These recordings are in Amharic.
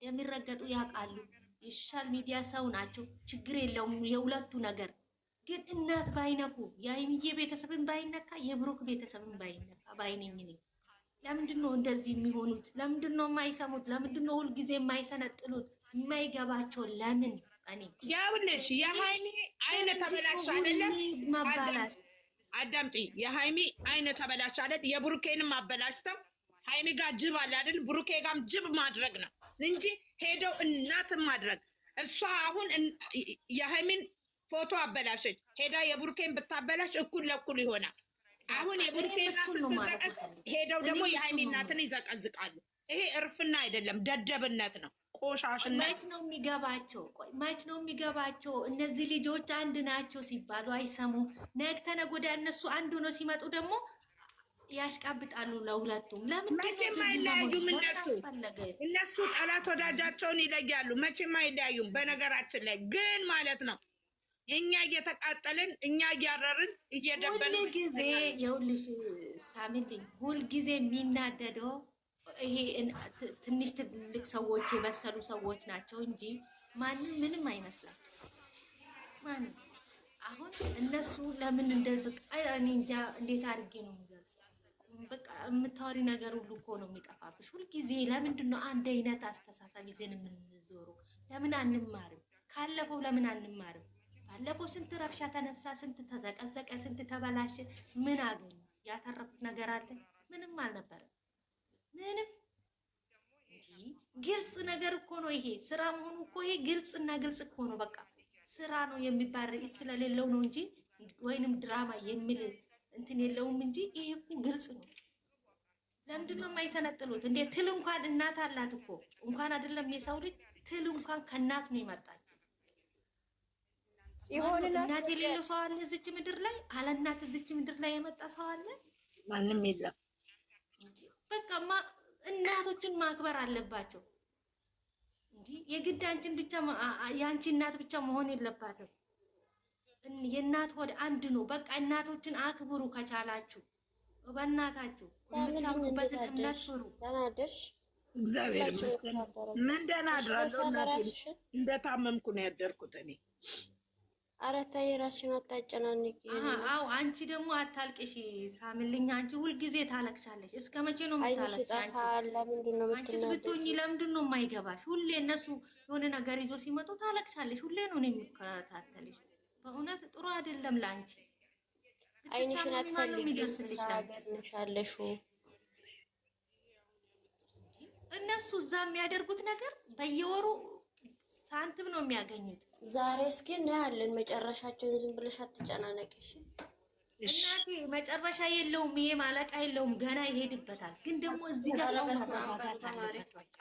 የሚረገጡ ያውቃሉ። የሶሻል ሚዲያ ሰው ናቸው። ችግር የለውም የሁለቱ ነገር። ግን እናት ባይነኩ የሀይሚዬ ቤተሰብን ባይነካ የብሩክ ቤተሰብን ባይነካ ባይነኝ ነኝ። ለምንድን ነው እንደዚህ የሚሆኑት? ለምንድን ነው የማይሰሙት? ለምንድን ነው ሁልጊዜ የማይሰነጥሉት? የማይገባቸው ለምን? እኔ ያውልሽ የሃይሚ አይነ ተበላሽ አይደለም መባላት አዳምጪ። የሃይሚ አይነ ተበላሽ አይደል? የብሩኬንም አበላሽተው ሃይሚ ጋር ጅብ አለ አይደል? ብሩኬ ጋርም ጅብ ማድረግ ነው እንጂ ሄደው እናትም ማድረግ። እሷ አሁን የሃይሚን ፎቶ አበላሸች፣ ሄዳ የብሩኬን ብታበላሽ እኩል ለእኩል ይሆናል። አሁን የብሩኬን ሄደው ደግሞ የሃይሚ እናትን ይዘቀዝቃሉ። ይሄ እርፍና አይደለም፣ ደደብነት ነው፣ ቆሻሽነት። መች ነው የሚገባቸው? ቆይ መች ነው የሚገባቸው? እነዚህ ልጆች አንድ ናቸው ሲባሉ አይሰሙም። ነገ ተነገ ወዲያ እነሱ አንድ ሆኖ ሲመጡ ደግሞ ያሽቃብጣሉ ለሁለቱም። ለምን መቼም አይለያዩም? እነሱ ጠላት ወዳጃቸውን ይለያሉ። መቼም አይለያዩም። በነገራችን ላይ ግን ማለት ነው እኛ እየተቃጠልን እኛ እያረርን እየደበልን ሁልጊዜ የውልሽ ሳሚልኝ ሁልጊዜ የሚናደደው ይሄ ትንሽ ትልቅ ሰዎች የበሰሉ ሰዎች ናቸው እንጂ ማንም ምንም አይመስላቸው። ማንም አሁን እነሱ ለምን እኔ እንጃ እንዴት አድርጌ ነው የሚገልጸው? በቃ የምታወሪ ነገር ሁሉ እኮ ነው የሚጠፋብሽ ሁልጊዜ። ለምንድን ነው አንድ አይነት አስተሳሰብ ይዘን የምንዞረው? ለምን አንማርም? ካለፈው ለምን አንማርም? ባለፈው ስንት ረብሻ ተነሳ፣ ስንት ተዘቀዘቀ፣ ስንት ተበላሸ። ምን አገኙ? ያተረፉት ነገር አለ? ምንም አልነበረም። ምንም እንጂ ግልጽ ነገር እኮ ነው ይሄ ስራ መሆኑ እኮ ይሄ ግልጽና ግልጽ እኮ ነው። በቃ ስራ ነው የሚባል ርዕስ ስለሌለው ነው እንጂ ወይንም ድራማ የሚል እንትን የለውም እንጂ ይሄ እኮ ግልጽ ነው። ለምንድን ነው የማይሰነጥሉት እንዴ? ትል እንኳን እናት አላት እኮ እንኳን አይደለም የሰው ልጅ ትል እንኳን ከእናት ነው የመጣችው። እናት የሌለው ሰው አለ እዚች ምድር ላይ? አለ እናት እዚች ምድር ላይ የመጣ ሰው አለ? ማንም የለም። በቃ እናቶችን ማክበር አለባቸው እንጂ የግድ አንቺን ብቻ የአንቺ እናት ብቻ መሆን የለባትም። የእናት ሆድ አንድ ነው። በቃ እናቶችን አክብሩ ከቻላችሁ፣ በእናታችሁ የምታምኑበትን እምነት ፍሩ። እግዚአብሔር ይመስገን። ምን ደህና አድራለሁ። እንደታመምኩ ነው ያደርኩት እኔ። ኧረ ተይ እራስሽን አታጨናንቂ። አዎ አንቺ ደግሞ አታልቅሽ ሳምልኝ። አንቺ ሁልጊዜ ታለቅሻለሽ። እስከ መቼ ነው የምታለቅሽ? አንቺስ ብትሆኚ ለምንድን ነው የማይገባሽ? ሁሌ እነሱ የሆነ ነገር ይዞ ሲመጡ ታለቅሻለሽ። ሁሌ ነው የሚከታተልሽ። በእውነት ጥሩ አይደለም ለአንቺ። አይንሽን አትፈልጊም። ሳገርንሻለሽ እነሱ እዛ የሚያደርጉት ነገር በየወሩ ሳንቲም ነው የሚያገኙት። ዛሬ እስኪ እናያለን መጨረሻቸውን። ዝም ብለሽ አትጨናነቂሽ እናቴ። መጨረሻ የለውም ይሄ ማለቃ የለውም። ገና ይሄድበታል። ግን ደግሞ እዚህ ጋር ሰው መረጋጋት አለበት። በቃ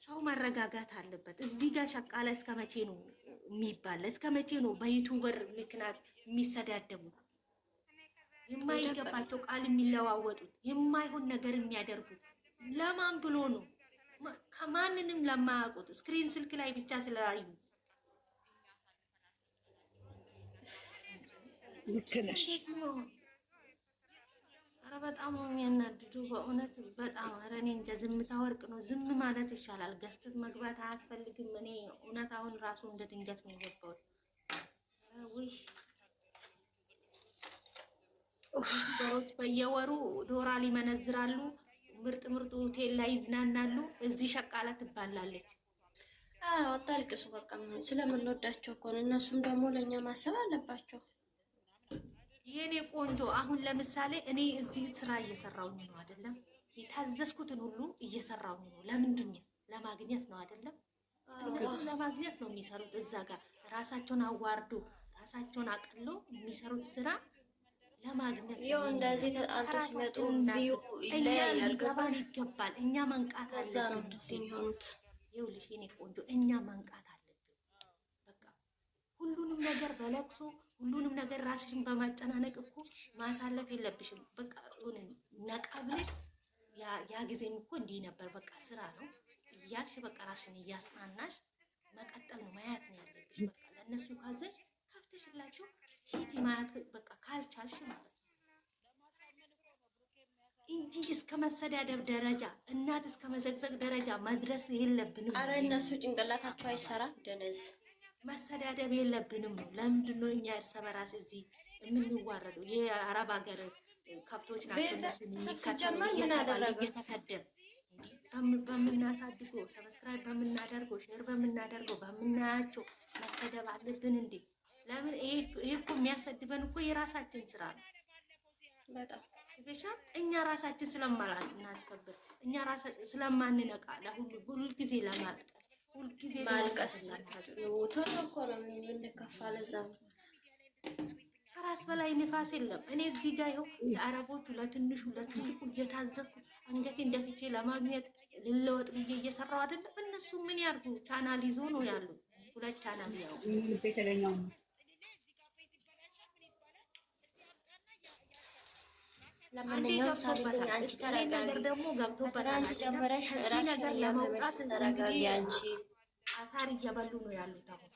ሰው መረጋጋት አለበት። እዚህ ጋር ሸቃላ እስከ መቼ ነው የሚባል? እስከ መቼ ነው በዩቱበር ምክንያት የሚሰዳደቡት? የማይገባቸው ቃል የሚለዋወጡት፣ የማይሆን ነገር የሚያደርጉት ለማን ብሎ ነው? ከማንንም ለማያውቁት ስክሪን ስልክ ላይ ብቻ ስላዩ። ኧረ በጣም ነው የሚያናድዱ በእውነት በጣም። ኧረ እኔ እንደ ዝምታ ወርቅ ነው። ዝም ማለት ይሻላል። ገዝተት መግባት አያስፈልግም። እኔ እውነት አሁን ራሱ እንደ ድንገት ነው የገባሁት። ውይ ዩቱበሮች በየወሩ ዶላር ይመነዝራሉ። ምርጥ ምርጥ ሆቴል ላይ ይዝናናሉ። እዚህ ሸቃላ ትባላለች። አታልቅሱ። በቃ ስለምንወዳቸው እኮ ነው። እነሱም ደግሞ ለእኛ ማሰብ አለባቸው። የኔ ቆንጆ አሁን ለምሳሌ እኔ እዚህ ስራ እየሰራውኝ ነው አይደለም? የታዘዝኩትን ሁሉ እየሰራውኝ ነው። ለምንድን ነው? ለማግኘት ነው አይደለም? እነሱ ለማግኘት ነው የሚሰሩት። እዛ ጋር ራሳቸውን አዋርዶ ራሳቸውን አቅሎ የሚሰሩት ስራ ለማግኘት ነው። እንደዚህ ተጣልቶ ሲመጡ ቪው ይለያል። ገባን ይገባል። እኛ መንቃት አለብን። ይኸውልሽ የኔ ቆንጆ እኛ መንቃት አለብን። በቃ ሁሉንም ነገር በለቅሶ ሁሉንም ነገር ራስሽን በማጨናነቅ እኮ ማሳለፍ የለብሽም። በቃ ነቃ ብለሽ ያ ጊዜም እኮ እንዲህ ነበር፣ በቃ ስራ ነው እያልሽ በቃ ራስሽን እያጽናናሽ መቀጠል ነው ማየት ነው ያለብሽ። በቃ ለእነሱ ካዘሽ ከፍተሽላቸው ሂጂ ማለት በቃ ካልቻልሽ ማለት ነው። እንጂ እስከ መሰዳደብ ደረጃ እናት እስከ መዘግዘግ ደረጃ መድረስ የለብንም። አረ እነሱ ጭንቅላታቸው አይሰራ ደነዝ መሰዳደብ የለብንም ነው። ለምንድን ነው እኛ እርስ በራስ እዚህ የምንዋረደው? የአረብ ሀገር ከብቶች ናቸው እነሱ የሚከተሉ እየተሰደብ በምናሳድገው ሰብስክራይብ በምናደርገው ሼር በምናደርገው በምናያቸው መሰደብ አለብን እንዴ? ለምን? ይሄ እኮ የሚያሰድበን እኮ የራሳችን ስራ ነው። በጣም ስፔሻል እኛ ራሳችን ስለማላት እናስከብር እኛ ራሳችን ስለማንነቃ ሁሉ ጊዜ ለማልቀስ ሁሉ ጊዜ ማልቀስ ቶሎ እኮ ነው የምንከፋ። ለዛ ከራስ በላይ ንፋስ የለም። እኔ እዚህ ጋር ይኸው ለአረቦቹ ለትንሹ ለትልቁ እየታዘዝኩ አንገቴ እንደፊቼ ለማግኘት ልለወጥ ብዬ እየሰራው አይደለም። እነሱ ምን ያርጉ? ቻናል ይዞ ነው ያሉ። 2 ቻናል ያው ለማንኛውም ሳልኝ አንቺ ተረጋጊ። ደግሞ ገብቶበታል። ጀመረሽ ራስ ነገር ለመውጣት ተረጋጊ። አንቺ አሳር እየበሉ ነው ያሉት። አሁን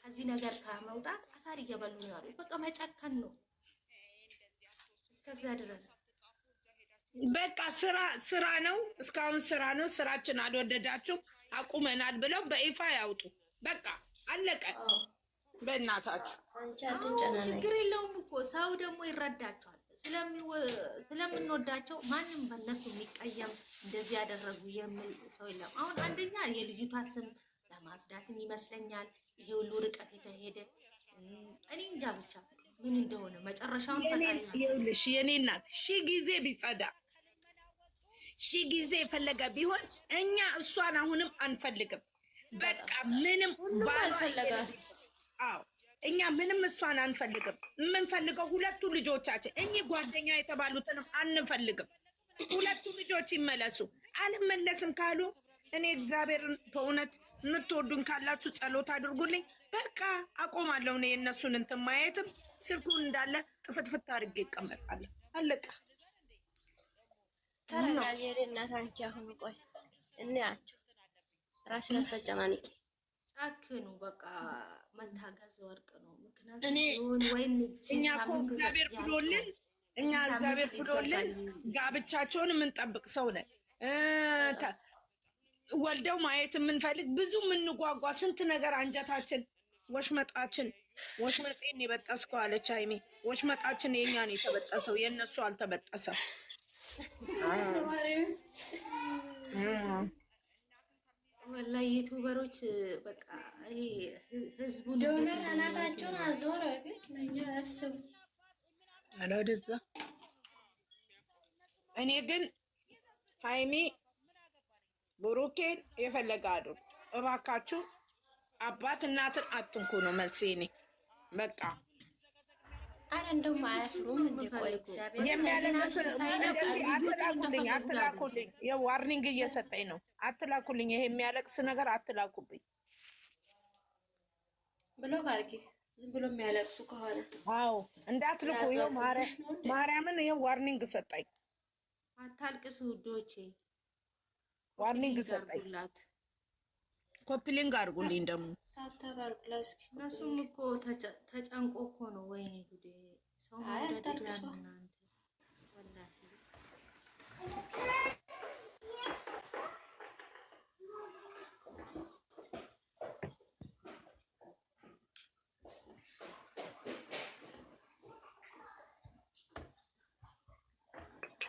ከዚህ ነገር ከመውጣት አሳር እየበሉ ነው ያሉት። በቃ መጨከን ነው እስከዛ ድረስ። በቃ ስራ ነው፣ እስካሁን ስራ ነው። ስራችን አልወደዳችሁም አቁመናል ብለው በይፋ ያውጡ። በቃ አለቀ። በእናታችሁ ችግር የለውም እኮ ሰው ደግሞ ይረዳቸዋል። ስለምንወዳቸው ማንም በእነሱ የሚቀየም እንደዚህ ያደረጉ የሚል ሰው የለም። አሁን አንደኛ የልጅቷ ስም ለማጽዳትም ይመስለኛል ይሄ ሁሉ ርቀት የተሄደ እኔ እንጃ ብቻ ምን እንደሆነ መጨረሻውን ይኸውልሽ፣ የኔ እናት ሺህ ጊዜ ቢጸዳ ሺህ ጊዜ የፈለገ ቢሆን እኛ እሷን አሁንም አንፈልግም። በቃ ምንም አልፈለጋት። አዎ እኛ ምንም እሷን አንፈልግም። የምንፈልገው 2 ልጆቻችን፣ እኚህ ጓደኛ የተባሉትንም አንፈልግም። 2 ልጆች ይመለሱ። አልመለስም ካሉ እኔ እግዚአብሔርን በእውነት የምትወዱን ካላችሁ ጸሎት አድርጉልኝ። በቃ አቆማለሁ። እኔ የእነሱን እንትን ማየትም ስልኩን እንዳለ ጥፍትፍት አድርጌ ይቀመጣለሁ። አለቀ። ተረጋጊ እናት። አንቺ አሁን ቆይ እንያቸው ራስን ተጨናንቂ ጫክኑ። በቃ መታገዝ ወርቅ ነው። ምክንያቱም እኛ እኮ እግዚአብሔር ብሎልን ጋብቻቸውን የምንጠብቅ ሰው ነን። ወልደው ማየት የምንፈልግ ብዙ የምንጓጓ ስንት ነገር አንጀታችን ወሽመጤን የበጠስከው አለች ሀይሚ። ወሽመጣችን የኛን የተበጠሰው የእነሱ አልተበጠሰም። ወላሂ ዩቱበሮች በቃ ይሄ ህዝቡን ዶላር አናታቸውን አዞረ። ግን ለኛ ያስቡ አላደዛ። እኔ ግን ሀይሚ ብሩኬን የፈለገ አድርጉ እባካችሁ። አባት እናትን አትንኩ ነው መልሴ። እኔ በቃ አረ እንደው ማያፍሩም እንደ ቆይ እግዚአብሔር አትላኩልኝ። የዋርኒንግ እየሰጠኝ ነው። አትላኩልኝ። ይሄ የሚያለቅስ ነገር አትላኩብኝ ብሎ ጋርኪ ዝም ብሎ የሚያለቅሱ ከሆነ አዎ እንዳትልኩ። ይኸው ማርያምን ይኸው ዋርኒንግ ሰጠኝ። አታልቅሱ ውዶቼ፣ ዋርኒንግ ሰጠኝ። ኮፒሊንግ አድርጉልኝ ደግሞ እነሱም እኮ ተጨንቆ እኮ ነው። ወይኔ ጉዴ! ሰው ማውደድ እናንተ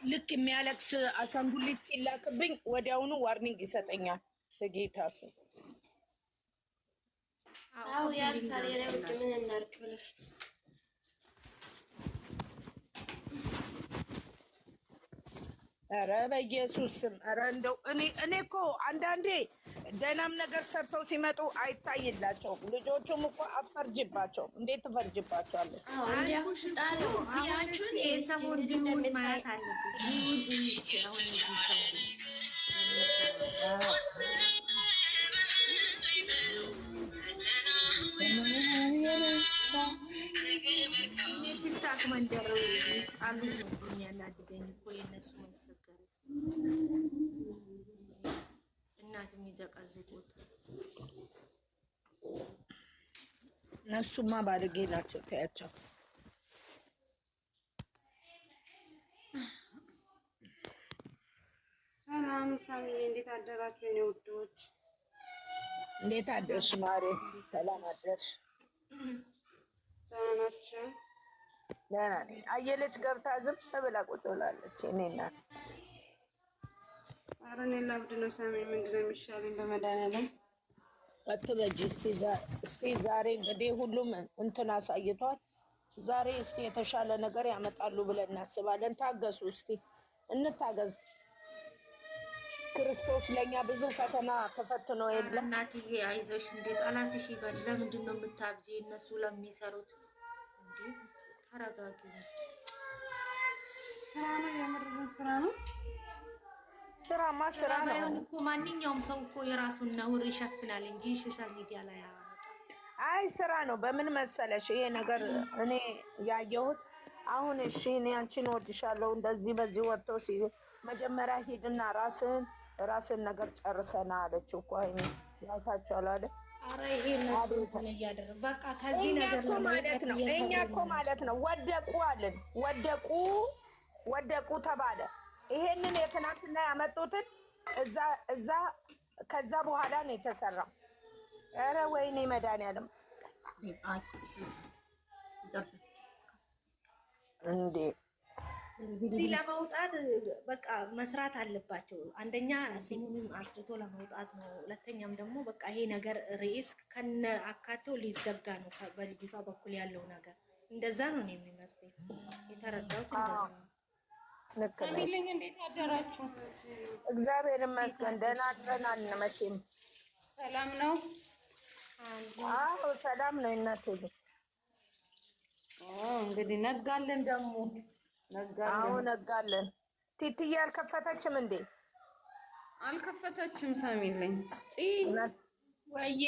ልክ የሚያለቅስ አሻንጉሊት ሲላክብኝ ወዲያውኑ ዋርኒንግ ይሰጠኛል። በጌታ ስም አው ያልፋል። የለውጥ ምን እናርክ ብለሽ ኧረ በኢየሱስ ስም ኧረ እንደው እኔ እኮ አንዳንዴ ደህናም ነገር ሰርተው ሲመጡ አይታይላቸውም። ልጆቹም እኮ አትፈርጅባቸውም። እንዴት ትፈርጅባቸዋለሽ? አዎ እንዲያው ስጣሉ ቪያቹን የሰሞን ቢሆን ማለት ቲክታክ መንደር አሉ ነው የሚያናድደኝ እኮ የእነሱ መቸገር። እናት የሚዘቀዝቁት እነሱማ ባለጌ ናቸው። ታያቸው አደራችሁ የኔ ውዶች? እንዴት አደርሽ ማሬ? ሰላም አደርሽ? ደህና ናችሁ? ደህና ነኝ። አየለች ገብታ ዝም ብላ ቁጭ ብላለች። እኔ እናት ኧረ እኔ ላብድ ነው። ሳሚ ምንድን ነው የሚሻለኝ? በመድኃኒዓለም አትበጂ። እስቲ ዛሬ እንግዲህ ሁሉም እንትን አሳይቷል። ዛሬ እስቲ የተሻለ ነገር ያመጣሉ ብለን እናስባለን። ታገሱ፣ እስቲ እንታገዝ። ክርስቶስ ለኛ ብዙ ፈተና ተፈትኖ የለ። እናትዬ አይዞሽ፣ እንዴ ጠላትሽ ይበል። ለምንድን ነው የምታብጂ? እነሱ ለሚሰሩት እንዴ ተረጋጊ። ስራ ነው፣ የምርን ስራ ነው። ስራማ ስራ ነው እኮ ማንኛውም ሰው እኮ የራሱን ነውር ይሸፍናል እንጂ ሶሻል ሚዲያ ላይ አይ ስራ ነው። በምን መሰለሽ ይሄ ነገር እኔ ያየሁት አሁን እሺ እኔ አንቺን ወድሻለሁ እንደዚህ በዚህ ወጥቶ መጀመሪያ ሂድና ራስን ነገር ጨርሰና አለች እኮ አይኔ ያታቻለ አይደል? አረ ይሄ ነው ያደረገ። በቃ ከዚህ ነገር ማለት ነው። እኛ እኮ ማለት ነው ወደቁ አለን። ወደቁ ተባለ። ይሄንን የትናንትና ያመጡትን እዛ ከዛ በኋላ ነው የተሰራው። ኧረ ወይኔ መድኃኒዓለም እንዴ! እዚህ ለመውጣት በቃ መስራት አለባቸው። አንደኛ ስሙንም አስርቶ ለመውጣት ነው። ሁለተኛም ደግሞ በቃ ይሄ ነገር ርዕስ ከነ አካቶ ሊዘጋ ነው። በልጅቷ በኩል ያለው ነገር እንደዛ ነው የሚመስለኝ። የተረዳሁት እንደዛ ነው። ሰሚልኝ እንዴት አደራችሁ? እግዚአብሔር ይመስገን ደህና አድረናል። መቼም ሰላም ነው። አዎ ሰላም ነው። እናቴ እንግዲህ ነጋለን ደግሞ ነጋለን። ቲትዬ አልከፈተችም እንዴ? አልከፈተችም። ሰሚልኝ ወይዬ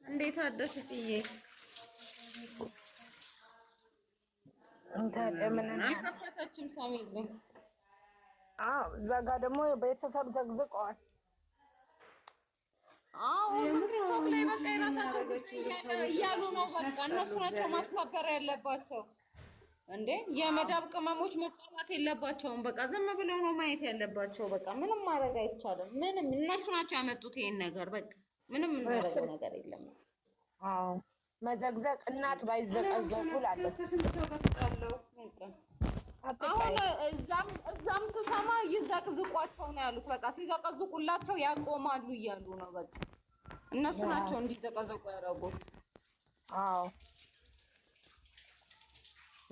እንዴት አደርሽ ጽዬ? አልከፈተችም ሰሚልኝ። እዛ ጋር ደግሞ ቤተሰብ ዘግዝቀዋል። ቲክቶክ ላይ በቃ የራሳቸው እያሉ ነው። በቃ እነሱ ናቸው ማስከበር ያለባቸው እንዴ። የመዳብ ቅመሞች መጣላት የለባቸውም። በቃ ዝም ብለው ነው ማየት ያለባቸው። በቃ ምንም ማድረግ አይቻልም። ምንም እነሱ ናቸው ያመጡት ይሄን ነገር። በቃ ምንም እናደርገው ነገር የለም። መዘግዘቅ እናት ባይዘቀዘቁ ላለሁ አሁን እዛም ስሰማ ይዘቅዝቋቸው ነው ያሉት። በቃ ሲዘቀዝቁላቸው ያቆማሉ እያሉ ነው። በቃ እነሱ ናቸው እንዲዘቀዘቁ ያደረጉት። አዎ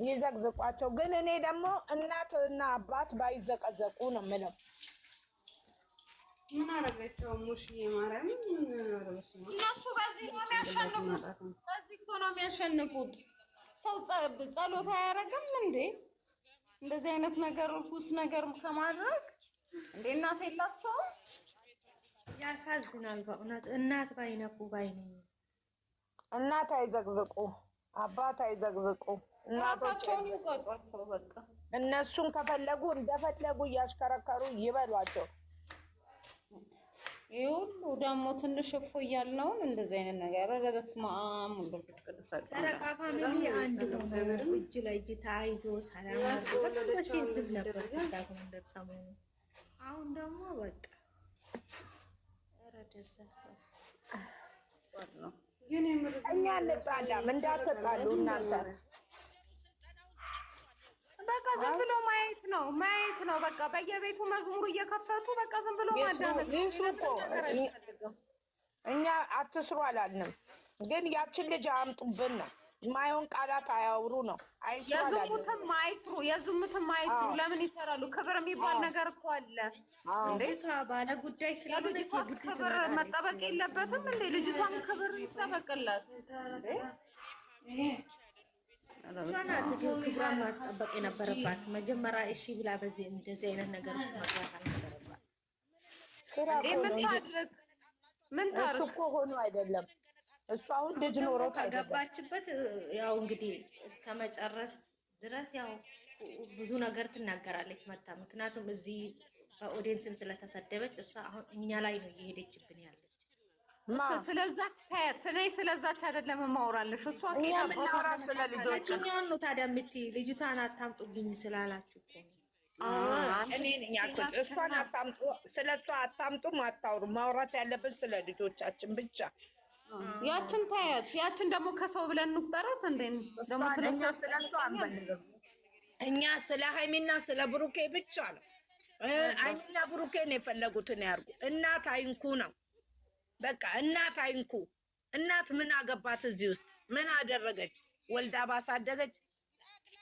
ይዘቅዝቋቸው። ግን እኔ ደግሞ እናትና አባት ባይዘቀዘቁ ነው የምለው። ምን አደረገችው ሙሽዬ? ማርያም እነሱ በዚህ ነው የሚያሸንፉት። በዚህ ነው የሚያሸንፉት። ሰው ጸሎት አያደርግም እንዴ? እንደዚህ አይነት ነገር ሁስ ነገር ከማድረግ እንዴ እናት የላቸውም። ያሳዝናል በእውነት። እናት ባይነኩ ባይነኝ። እናት አይዘቅዝቁ፣ አባት አይዘቅዝቁ። እናቶቻቸውን ይቆጧቸው። በቃ እነሱን ከፈለጉ እንደፈለጉ እያሽከረከሩ ይበሏቸው። ይሁሉ ደግሞ ትንሽ እፎ እያልነውን እንደዚህ አይነት ነገር በስመ አብ ወወልድ ወመንፈስ ቅዱስ። ጨረቃ ፋሚሊ አንድ ሆነው እጅ ለእጅ ተያይዞ ሰላም አድርጎ በጣም በሴንስል ነበር ታቆንደር ሰሞኑ። አሁን ደግሞ በቃ ረደሰ ነው። እኛ እንጣላም እንዳትጣሉ እናንተ። በቃ ዝም ብሎ ማየት ነው። በቃ በየቤቱ መዝሙሩ እየከፈቱ በቃ ዝም ብሎ ማዳመጥ። እኛ አትስሩ አላልንም፣ ግን ያችን ልጅ አምጡብን ነው። ማየውን ቃላት አያውሩ ነው። የዝሙትም አይስሩ። ለምን ይሰራሉ? ክብር የሚባል ነገር እኮ አለ። ልጅቷ ባለ ጉዳይ ስለሆነች የግድ ክብር መጠበቅ የለበትም እንዴ? ልጅቷም ክብር ይጠበቅላት። እሷ ናት ክብሯን ማስጠበቅ የነበረባት መጀመሪያ። እሺ ብላ በዚህ እንደዚህ አይነት ነገር መግባት አልነበረባት። ስራ እሱ እኮ ሆኖ አይደለም። እሱ አሁን ልጅ ኖሮ ከገባችበት ያው እንግዲህ እስከ መጨረስ ድረስ ያው ብዙ ነገር ትናገራለች መታ። ምክንያቱም እዚህ በኦዲየንስም ስለተሰደበች እሷ አሁን እኛ ላይ ነው እየሄደችብን ያለች። ስለዛች ታያት ስለዛች አይደለም ማውራለሽ። እሷ ምናወራ ስለ ልጆች ነው ታዲያ የምትይ ልጅቷን አታምጡብኝ ስላላችሁ እኮ እኔ ነኝ ያልኩት። እሷን አታምጡ፣ ስለሷ አታምጡም፣ አታውሩ። ማውራት ያለብን ስለ ልጆቻችን ብቻ። ያችን ታያት፣ ያችን ደግሞ ከሰው ብለን እንቁጠራት እንዴ? ደግሞ ስለሷ አንፈልግም እኛ። ስለ ሃይሚና ስለ ብሩኬ ብቻ ነው። ሃይሚና ብሩኬን የፈለጉትን ያርጉ። እናት አይንኩ ነው በቃ። እናት አይንኩ። እናት ምን አገባት እዚህ ውስጥ? ምን አደረገች? ወልዳ ባሳደገች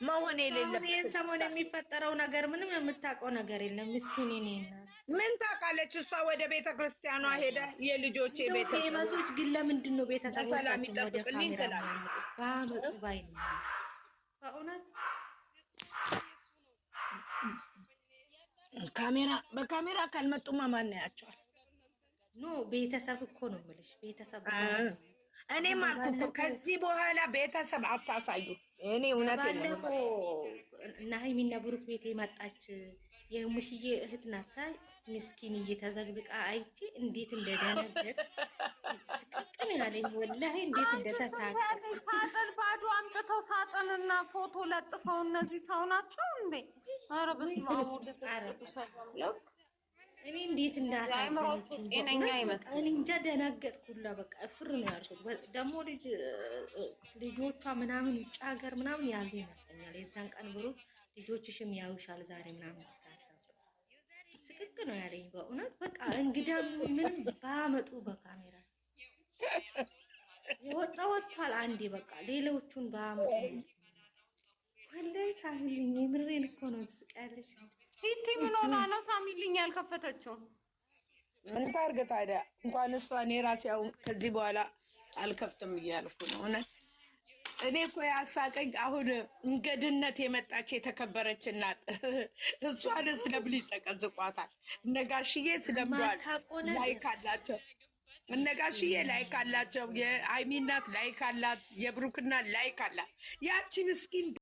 መሆን የሌለበት። ይሄን ሰሞን የሚፈጠረው ነገር ምንም የምታውቀው ነገር የለም። ምስኪን እኔ እናት ምን ታውቃለች? እሷ ወደ ቤተ ክርስቲያኗ ሄደ። የልጆቼ ቤተሰቦች ግን ለምንድን ነው ቤተሰቦቻችን ወደ ካሜራ ባመጡ ባይ ነው በእውነት በካሜራ ካልመጡማ ማን ያያቸዋል? ኖ ቤተሰብ እኮ ነው የምልሽ። ቤተሰብ እኔም አልኩ እኮ ከዚህ በኋላ ቤተሰብ አታሳዩ። እኔ እውነቴን ነው። እና ሃይሚና ብሩክ ቤት የመጣች የሙሽዬ እህት ናት። ሳይ ምስኪን እየተዘግዝቃ አይቼ እንዴት እንደደነገጥ ስቅቅን ያለኝ ወላሂ እንዴት እንደተሳቀ። ሳጥን ባዶ አምጥተው ሳጥንና ፎቶ ለጥፈው እነዚህ ሰው ናቸው እንዴ? ኧረ በስመ አብ ወልድ እኔ እንዴት እንዳሳዘነችኝ እኔ እንጃ። ደነገጥኩላ በቃ እፍር ነው ያልኩት። ደግሞ ልጆቿ ምናምን ውጭ ሀገር ምናምን ያሉ ይመስለኛል። የዛን ቀን ብሩክ ልጆችሽም ያዩሻል ዛሬ ምናምን ስቅቅ ነው ያለኝ በእውነት በቃ። እንግዳ ምንም ባመጡ በካሜራ የወጣ ወጥቷል አንዴ በቃ። ሌሎቹን ባመጡ ወላሂ ሳሚልኝ የምሬን እኮ ነው። ትስቃለሽ። ሂቲ ምን ሆና ነው ሳሚልኝ ያልከፈተችው? ምን ታርግ ታዲያ? እንኳን እሷ እኔ ራሴ አሁን ከዚህ በኋላ አልከፍትም እያልኩ ነው። እኔ እኮ ያሳቀኝ አሁን እንግድነት የመጣች የተከበረች እናት እሷን ስለምን ይጸቀዝቋታል? እነጋሽዬ ስለምሏል ላይክ አላቸው። እነጋሽዬ ላይክ አላቸው። የሃይሚ እናት ላይክ አላት። የብሩክ እናት ላይክ አላት። ያቺ ምስኪን